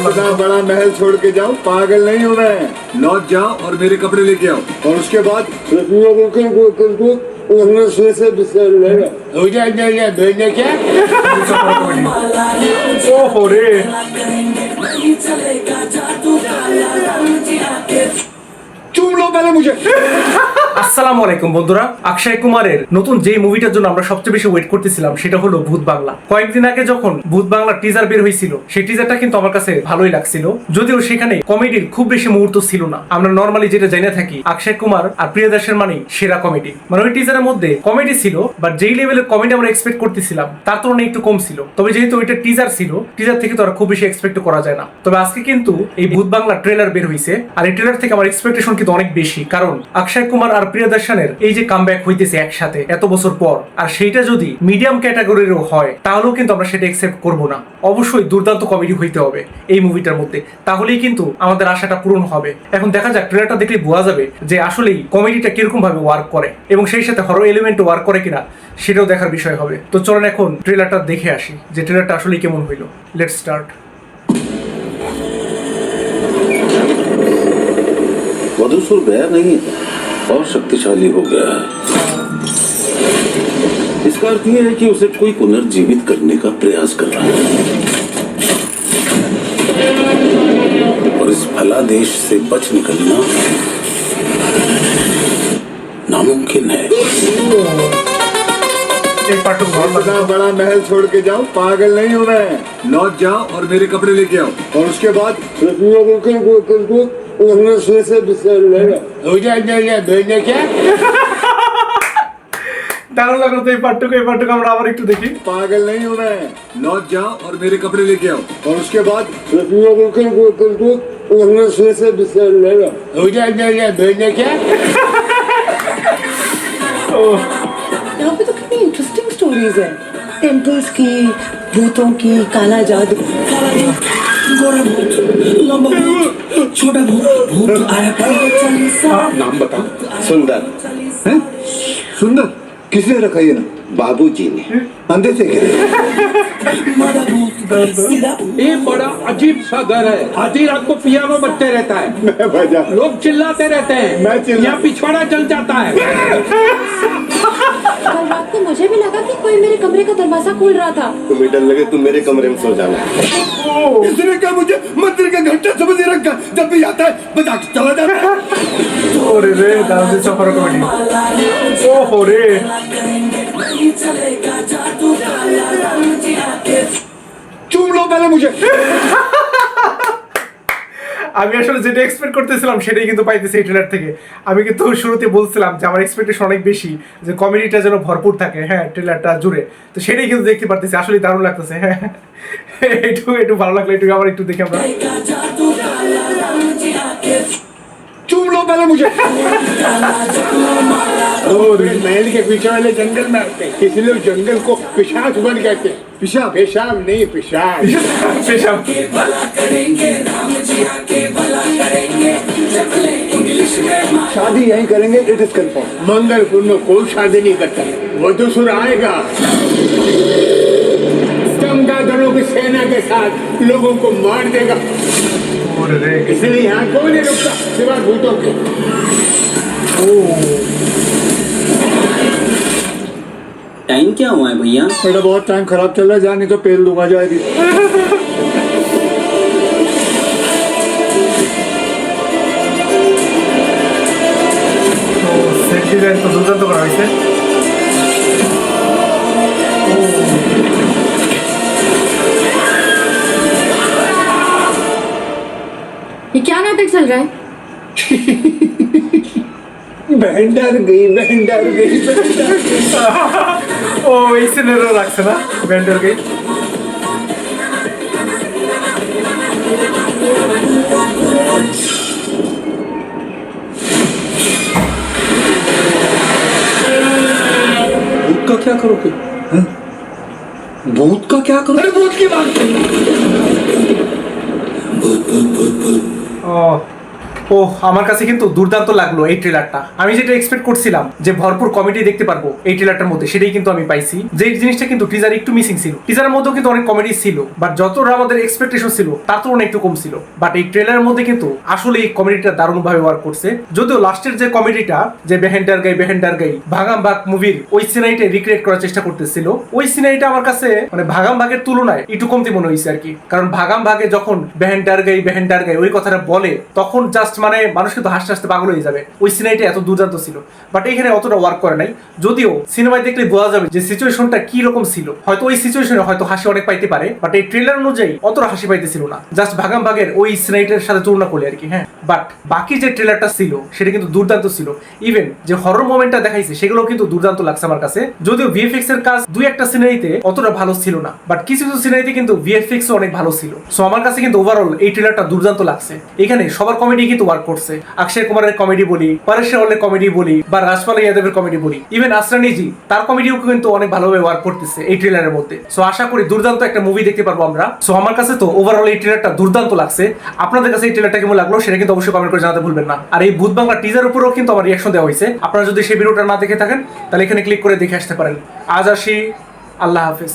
इतना बड़ा महल छोड़ के जाओ, पागल नहीं हूँ मैं। लौट जाओ और मेरे कपड़े लेके आओ, और उसके बाद भेजने क्या। ओहो रे चूम लो पहले मुझे। আসসালামু আলাইকুম বন্ধুরা, অক্ষয় কুমারের নতুন যে মুভিটার জন্য আমরা সবচেয়ে বেশি ওয়েট করতেছিলাম সেটা হলো ভূত বাংলা। কয়েকদিন আগে যখন ভূত বাংলা টিজার বের হয়েছিল, সেই টিজারটা কিন্তু আমার কাছে ভালোই লাগছিল, যদিও সেখানে কমেডির খুব বেশি মুহূর্ত ছিল না। আমরা নরমালি যেটা জেনে থাকি অক্ষয় কুমার আর প্রিয়দর্শন মানে সেরা কমেডি, মানে ওই টিজারের মধ্যে কমেডি ছিল, বাট যেই লেভেলের কমেডি আমরা এক্সপেক্ট করতেছিলাম তার তুলনায় একটু কম ছিল। তবে যেহেতু ওইটা টিজার ছিল, টিজার থেকে তো আর খুব বেশি এক্সপেক্ট করা যায় না। তবে আজকে কিন্তু এই ভূত বাংলা ট্রেলার বের হয়েছে, আর এই ট্রেলার থেকে আমার এক্সপেকটেশন কিন্তু অনেক বেশি, কারণ অক্ষয় কুমার আর প্রিয়দর্শনের এই যে কামব্যাক হইতেছে একসাথে এত বছর পর, আর সেইটা যদি মিডিয়াম ক্যাটাগরিরও হয় তাহলেও কিন্তু আমরা সেটা একসেপ্ট করব না। অবশ্যই দুর্দান্ত কমেডি হইতে হবে এই মুভিটার মধ্যে, তাহলেই কিন্তু আমাদের আশাটা পূরণ হবে। এখন দেখা যাক, ট্রেলারটা দেখলে বোঝা যাবে যে আসলেই কমেডিটা কিরকম ভাবে ওয়ার্ক করে এবং সেই সাথে হরর এলিমেন্ট ওয়ার্ক করে কিনা, সেটাও দেখার বিষয় হবে। তো চলেন এখন ট্রেলারটা দেখে আসি যে ট্রেলারটা আসলেই কেমন হইলো। Let's start. मधुसूर गया नहीं है और शक्तिशाली हो गया है। इसका अर्थ यह है कि उसे कोई पुनर्जीवित करने का प्रयास कर रहा है और इस फलादेश से बच निकलना नामुमकिन है। इतना बड़ा महल छोड़ के जाओ, पागल नहीं हूँ मैं। लौट जाओ और मेरे कपड़े लेके आओ, और उसके बाद भेजने क्या। দারুণ লাগলো তো এই পার্টটুকু আমরা আবার একটু দেখি। पागल नहीं हूँ मैं। लौट जाओ और मेरे कपड़े लेके आओ, और उसके बाद भेजने क्या। यहाँ पे तो कितनी इंटरेस्टिंग स्टोरीज है, टेम्पल्स की, भूतों की, काला जादू, गोरा भूत, लंबा भूत, छोटा भूत, भूत आया नाम बता। सुंदर। हैं? सुंदर किसने रखा ये ना? बाबूजी ने। अंधे से क्या? ये बड़ा अजीब सा घर है। आधी रात को पियानो बजते रहता है, मैं बजा। लोग चिल्लाते रहते हैं, मैं चिल्ला- यहाँ पिछवाड़ा चल जाता है। कल रात को मुझे भी लगा कि कोई मेरे कमरे का दरवाजा खोल रहा था। तुम्हें डर लगे तुम मेरे कमरे में सो जाना। इसने क्या मुझे मंदिर का घंटा समझ रखा, जब भी आता है बजा के चला जाता है। ওরে রে দারুণ দিচ্ছে হরর কমেডি। ওহো রে चूम लो पहले मुझे। আমি আসলে যেটা এক্সপেক্ট করতেছিলাম সেটাই কিন্তু পাইতেছি এই ট্রেলার থেকে। আমি কিন্তু শুরুতে বলছিলাম যে আমার এক্সপেকটেশন অনেক বেশি, যে কমেডিটা যেন ভরপুর থাকে হ্যাঁ ট্রেলারটা জুড়ে, তো সেটাই কিন্তু দেখতে পারতেছি। আসলে দারুণ লাগতেছে। হ্যাঁ একটু ভালো লাগলো, একটু আবার একটু দেখি আমরা। चूम लो पहले मुझे। और महल के पीछे वाले जंगल में आते हैं, इसलिए उस जंगल को पिशाच बन कहते हैं। पिशाब पेशाब नहीं, पिशाच। পেশাব। शादी यहीं करेंगे, इट इज कंफर्म। मंगलपुर में कोई शादी नहीं करता, वधूसुर आएगा चमगादड़ों की सेना के साथ, लोगों को मार देगा। ওরে রে इसलिए यहाँ कोई नहीं रुकता सिवाय भूतों के। टाइम क्या हुआ है भैया? मेरा बहुत टाइम खराब चल रहा है, जाने तो पेल दूंगा जाएगी। তো সেট ডিজাইন তো দুর্দান্ত করা হয়েছে। ये क्या नाटक चल रहा है? बहन गई, बहन गई। ও এই সিনেরও লাগছে না ব্যান্ডারকে। भूत का क्या करोगे? भूत का क्या करोगे? अरे भूत की बात। ও ও আমার কাছে কিন্তু দুর্দান্ত লাগলো এই ট্রেলারটা। আমি যেটা এক্সপেক্ট করছিলাম যে ভরপুর কমেডি দেখতে পারবো এই ট্রেলারটার মধ্যে, সেটাই কিন্তু আমি পাইছি। যে জিনিসটা কিন্তু টিজার একটু মিসিং ছিল। টিজারের মধ্যেও কিন্তু অনেক কমেডি ছিল, বাট যতটা আমাদের এক্সপেকটেশন ছিল তার তুলনায় একটু কম ছিল। বাট এই ট্রেলারের মধ্যে কিন্তু আসলে এই কমেডিটা দারুণ ভাবে ওয়ার্ক করছে। যদিও লাস্টের যে কমেডিটা, যে বেহেন্ডার গাই ভাগাম ভাগ মুভির ওই সিনারিটা রিক্রিয়েট করার চেষ্টা করতেছিল, ওই সিনারিটা আমার কাছে মানে ভাগাম ভাগের তুলনায় একটু কমতি মনে হয়েছে আর কি। কারণ ভাগাম ভাগে যখন বেহেন্ডার গাই ওই কথাটা বলে, তখন জাস্ট মানে মানুষ কিন্তু হাসতে হাসতে পাগল হয়ে যাবে। ওই সিনারিটা এত দুর্দান্ত ছিল, বাট এখানে অতটা ওয়ার্ক করে নাই। যদিও সিনেমায় দেখলে বোঝা যাবে যে সিচুয়েশনটা কি রকম ছিল। হয়তো ওই সিচুয়েশনে হয়তো হাসি অনেক পাইতে পারে, বাট এই ট্রেলার অনুযায়ী অতটা হাসি পাইতেছিল না, জাস্ট ভাগাম ভাগের ওই সিনারিটার সাথে তুলনা করলে আর কি। হ্যাঁ, বাট বাকি যে ট্রেলারটা ছিল সেটা কিন্তু দুর্দান্ত ছিল। ইভেন যে হরর মোমেন্টটা দেখাইছে সেগুলো কিন্তু দুর্দান্ত লাগছে আমার কাছে। যদিও ভিএফএক্স এর কাজ দুই একটা সিনারিতে অতটা ভালো ছিল না, বাট কিছু কিছু সিনারিতে কিন্তু ভিএফএক্স অনেক ভালো ছিল। সো আমার কাছে কিন্তু ওভারঅল এই ট্রেলারটা দুর্দান্ত লাগছে। এখানে সবার কমেডি কিন্তু ওয়ার্ক করছে। অক্ষয় কুমারের কমেডি বলি, পরেশ রাওয়ালের কমেডি বলি, বা রাজপাল ইয়াদবের কমেডি বলি, ইভেন আসরানিজি তার কমেডিও কিন্তু অনেক ভালোভাবে ওয়ার্ক করতেছে এই ট্রেলারের মধ্যে। সো আশা করি দুর্দান্ত একটা মুভি দেখতে পারবো আমরা। সো আমার কাছে তো ওভারঅল এই ট্রেলারটা দুর্দান্ত লাগছে। আপনাদের কাছে এই ট্রেলারটা কেমন লাগলো সেটা কিন্তু অবশ্যই কমেন্ট করে জানাতে ভুলবেন না। আর এই ভূত বাংলা টিজার উপরেও কিন্তু আমার রিঅ্যাকশন দেওয়া হয়েছে। আপনারা যদি সেই ভিডিওটা না দেখে থাকেন তাহলে এখানে ক্লিক করে দেখে আসতে পারেন। আজ আসি, আল্লাহ হাফেজ।